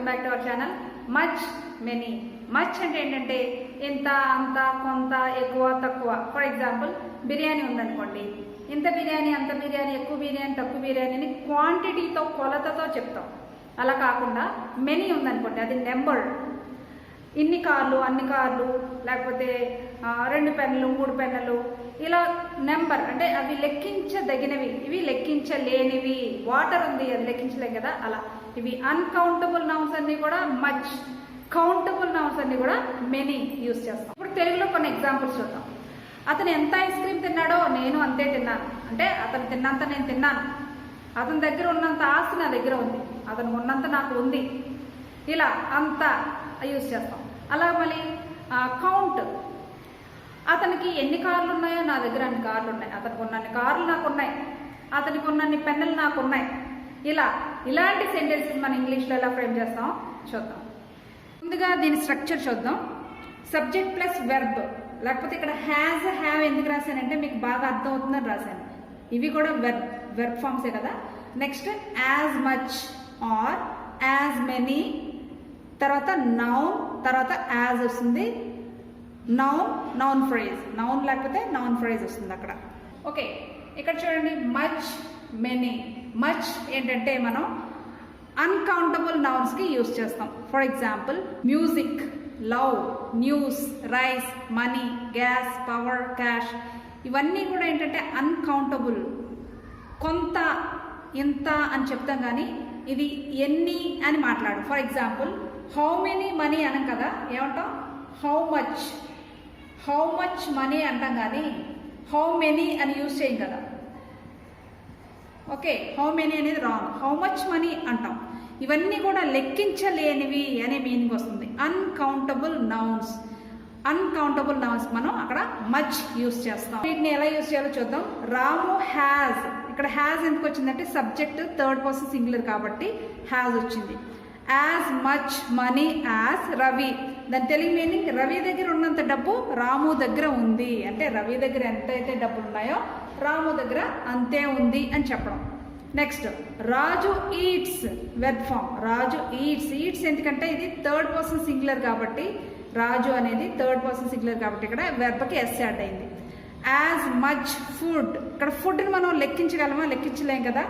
Welcome back to our channel much many. Much అంటే ఏంటంటే ఇంత, అంత, కొంత, ఎక్కువ, తక్కువ. ఫర్ ఎగ్జాంపుల్ బిర్యానీ ఉందనుకోండి, ఇంత బిర్యానీ, అంత బిర్యానీ, ఎక్కువ బిర్యానీ, తక్కువ బిర్యానీని క్వాంటిటీతో, కొలతతో చెప్తాం. అలా కాకుండా మెనీ ఉందనుకోండి, అది నెంబర్. ఇన్ని కార్లు, అన్ని కార్లు, లేకపోతే 2 పెన్నులు, 3 పెన్నులు, ఇలా నెంబర్. అంటే అవి లెక్కించదగినవి, ఇవి లెక్కించలేనివి. వాటర్ ఉంది, అది లెక్కించలేం కదా, అలా. ఇవి అన్కౌంటబుల్ నౌన్స్ అన్ని కూడా మచ్, కౌంటబుల్ నౌన్స్ అన్ని కూడా మెనీ యూజ్ చేస్తాం. ఇప్పుడు తెలుగులో కొన్ని ఎగ్జాంపుల్స్ చూద్దాం. అతను ఎంత ఐస్ క్రీమ్ తిన్నాడో నేను అంతే తిన్నాను. అంటే అతను తిన్నంత నేను తిన్నాను. అతని దగ్గర ఉన్నంత ఆస్తి నా దగ్గర ఉంది, అతను ఉన్నంత నాకు ఉంది. ఇలా అంత యూజ్ చేస్తాం. అలా మళ్ళీ కౌంట్. అతనికి ఎన్ని కార్లు ఉన్నాయో నా దగ్గర అన్ని కార్లు ఉన్నాయి, అతనికి ఉన్నన్ని కార్లు నాకు ఉన్నాయి, అతనికి ఉన్నన్ని పెన్నులు నాకు ఉన్నాయి. ఇలాంటి సెంటెన్సెస్ మన ఇంగ్లీష్లో ఎలా ఫ్రేమ్ చేస్తాం చూద్దాం. ముందుగా దీని స్ట్రక్చర్ చూద్దాం. సబ్జెక్ట్ ప్లస్ వెర్బ్, లేకపోతే ఇక్కడ హ్యాజ్, హ్యావ్ ఎందుకు రాశానంటే మీకు బాగా అర్థం అవుతుందని రాశాను. ఇవి కూడా వెర్బ్ ఫామ్సే కదా. Next as much or as many, తర్వాత నౌన్, తర్వాత యాజ్ వస్తుంది. నౌన్ ఫ్రేజ్, నౌన్ లేకపోతే నౌన్ ఫ్రేజ్ వస్తుంది అక్కడ. ఓకే, ఇక్కడ చూడండి మచ్, మెనీ. మచ్ ఏంటంటే మనం అన్కౌంటబుల్ నౌన్స్కి యూజ్ చేస్తాం. For example music, love, news, rice, money, gas, power, cash. ఇవన్నీ కూడా ఏంటంటే అన్కౌంటబుల్. కొంత, ఇంత అని చెప్తాం కానీ ఇది ఎన్ని అని మాట్లాడు. For example how many money అనం కదా, ఏమంటాం హౌ మచ్ మనీ అంటాం కానీ హౌ మెనీ అని యూజ్ చేయం కదా. ఓకే, హౌ మెనీ అనేది రాంగ్, హౌ మచ్ మనీ అంటాం. ఇవన్నీ కూడా లెక్కించలేనివి అనే మీనింగ్ వస్తుంది. అన్కౌంటబుల్ నౌన్స్ మనం అక్కడ మచ్ యూజ్ చేస్తాం. వీటిని ఎలా యూజ్ చేయాలో చూద్దాం. రాము హ్యాజ్, ఇక్కడ హ్యాజ్ ఎందుకు వచ్చిందంటే సబ్జెక్ట్ థర్డ్ పర్సన్ సింగులర్ కాబట్టి హ్యాజ్ వచ్చింది. As much money as Ravi, దాని తెలుగు మీనింగ్ రవి దగ్గర ఉన్నంత డబ్బు రాము దగ్గర ఉంది. అంటే రవి దగ్గర ఎంతైతే డబ్బులు ఉన్నాయో రాము దగ్గర అంతే ఉంది అని చెప్పడం. Next Raju eats, verb form. రాజు ఈట్స్ ఎందుకంటే ఇది థర్డ్ పర్సన్ సింగులర్ కాబట్టి, రాజు అనేది థర్డ్ పర్సన్ సింగులర్ కాబట్టి ఇక్కడ వెర్బ్కి ఎస్ యాడ్ అయింది. యాజ్ మచ్ ఫుడ్, ఇక్కడ ఫుడ్ని మనం లెక్కించగలమా? లెక్కించలేం కదా.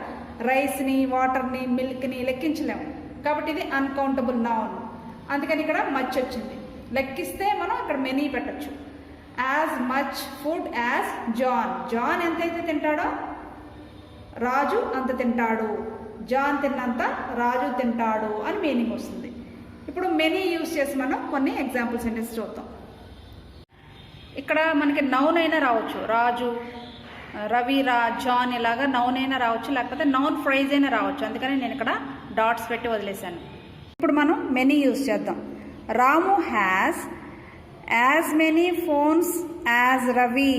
రైస్ని, వాటర్ని, మిల్క్ని లెక్కించలేము కాబట్టి ఇది అన్కౌంటబుల్ నౌన్. అందుకని ఇక్కడ మచ్ వచ్చింది. లెక్కిస్తే మనం ఇక్కడ మెనీ పెట్టచ్చు. As much food as John ఎంతైతే తింటాడో రాజు అంత తింటాడు. జాన్ తిన్నంత రాజు తింటాడు అని మీనింగ్ వస్తుంది. ఇప్పుడు మెనీ యూజ్ చేసి మనం కొన్ని ఎగ్జాంపుల్ సెంటెన్స్ చూద్దాం. ఇక్కడ మనకి నౌన్ అయినా రావచ్చు, రాజు, రవి, జాన్, ఇలాగా నౌన్ అయినా రావచ్చు, లేకపోతే నౌన్ ఫ్రేజ్ అయినా రావచ్చు. అందుకని నేను ఇక్కడ డాట్స్ పెట్టి వదిలేశాను. ఇప్పుడు మనం మెనీ యూజ్ చేద్దాం. Ramu has as many phones as Ravi.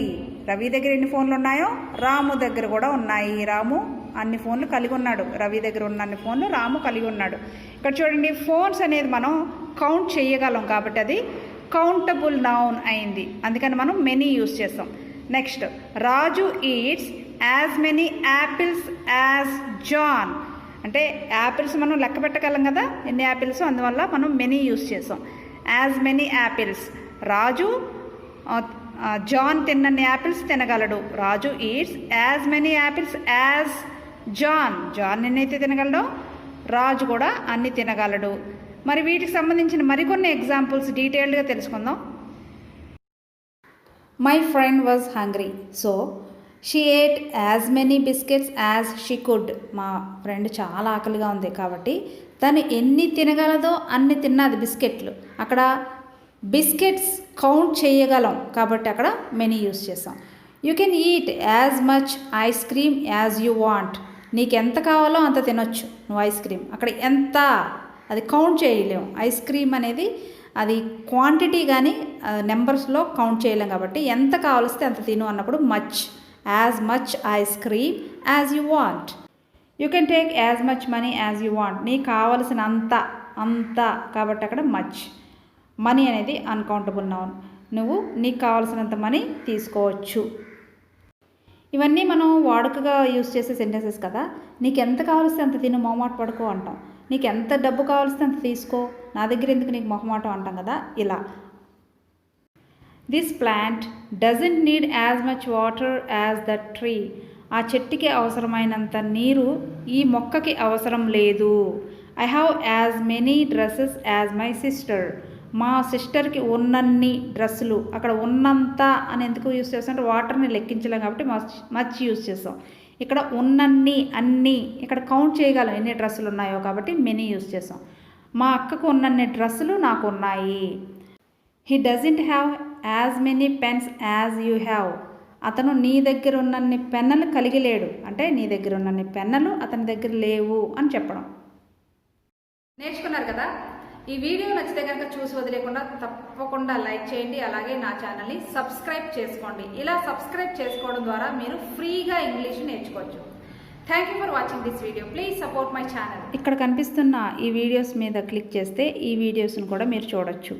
Ravi దగ్గర ఎన్ని ఫోన్లు ఉన్నాయో రాము దగ్గర కూడా ఉన్నాయి. రాము అన్ని ఫోన్లు కలిగి ఉన్నాడు. రవి దగ్గర ఉన్న అన్ని ఫోన్లు రాము కలిగి ఉన్నాడు. ఇక్కడ చూడండి, ఫోన్స్ అనేది మనం కౌంట్ చేయగలం కాబట్టి అది కౌంటబుల్ నౌన్ అయింది. అందుకని మనం మెనీ యూజ్ చేస్తాం. Next Raju eats as many apples as John. అంటే యాపిల్స్ మనం లెక్క పెట్టగలం కదా ఎన్ని యాపిల్స్, అందువల్ల మనం మెనీ యూజ్ చేసాం. As many apples, Raju John తిన్నన్ని యాపిల్స్ తినగలడు. Raju eats as many apples as John ఎన్నైతే తినగలడో రాజు కూడా అన్ని తినగలడు. మరి వీటికి సంబంధించిన మరికొన్ని ఎగ్జాంపుల్స్ డీటెయిల్డ్గా తెలుసుకుందాం. My friend was hungry so she ate as many biscuits as she could. మా ఫ్రెండ్ చాలా ఆకలిగా ఉంది కాబట్టి తను ఎన్ని తినగలదో అన్ని తిన్నది బిస్కెట్లు. అక్కడ బిస్కెట్స్ కౌంట్ చేయగలం కాబట్టి అక్కడ మెనీ యూజ్ చేస్తాం. You can eat as much ice cream as you want. నీకు ఎంత కావాలో అంత తినొచ్చు నువ్వు ఐస్ క్రీమ్. అక్కడ ఎంత అది కౌంట్ చేయలేము. ఐస్ క్రీమ్ అనేది అది క్వాంటిటీ కానీ నెంబర్స్లో కౌంట్ చేయలేం కాబట్టి ఎంత కావలిస్తే అంత తిను అన్నప్పుడు much. As much ice cream as you want. You can take as much money as you want. నీకు కావలసిన అంత కాబట్టి అక్కడ మచ్. మనీ అనేది అన్కౌంటబుల్ నౌన్. నువ్వు నీకు కావాల్సినంత మనీ తీసుకోవచ్చు. ఇవన్నీ మనం వాడుకగా యూజ్ చేసే సెంటెన్సెస్ కదా. నీకు ఎంత కావాల్సి అంత తిను, మొహమాట పడుకో అంటాం. నీకు ఎంత డబ్బు కావాల్సింది అంత తీసుకో, నా దగ్గర ఎందుకు నీకు మొహమాటం అంటాం కదా, ఇలా. This plant doesn't need as much water as the tree. ఆ చెట్టుకి అవసరమైనంత నీరు ఈ మొక్కకి అవసరం లేదు. I have as many dresses as my sister. మా సిస్టర్కి ఉన్నన్ని డ్రెస్సులు, అక్కడ ఉన్నంత అని ఎందుకు యూస్ చేస్తాం అంటే వాటర్ని లెక్కించలేం కాబట్టి మచ్ యూస్ చేస్తాం. ఇక్కడ ఉన్నన్ని, అన్నీ, ఇక్కడ కౌంట్ చేయగలం ఎన్ని డ్రెస్సులు ఉన్నాయో కాబట్టి మెనీ యూస్ చేస్తాం. మా అక్కకు ఉన్నన్ని డ్రెస్సులు నాకు ఉన్నాయి. He doesn't have as many pens as you have. అతను నీ దగ్గర ఉన్నన్ని పెన్నులు కలిగి లేడు, అంటే నీ దగ్గర ఉన్నన్ని పెన్నులు అతని దగ్గర లేవు అని చెప్పడం. నేర్చుకున్నారు కదా. ఈ వీడియో నచ్చితే కనుక చూసి వదిలేకుండా తప్పకుండా లైక్ చేయండి, అలాగే నా ఛానల్ని సబ్స్క్రైబ్ చేసుకోండి. ఇలా సబ్స్క్రైబ్ చేసుకోవడం ద్వారా మీరు ఫ్రీగా ఇంగ్లీష్ నేర్చుకోవచ్చు. Thank you for watching this video. Please support my channel. ఇక్కడ కనిపిస్తున్న ఈ వీడియోస్ మీద క్లిక్ చేస్తే ఈ వీడియోస్ని కూడా మీరు చూడొచ్చు.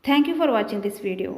Thank you for watching this video.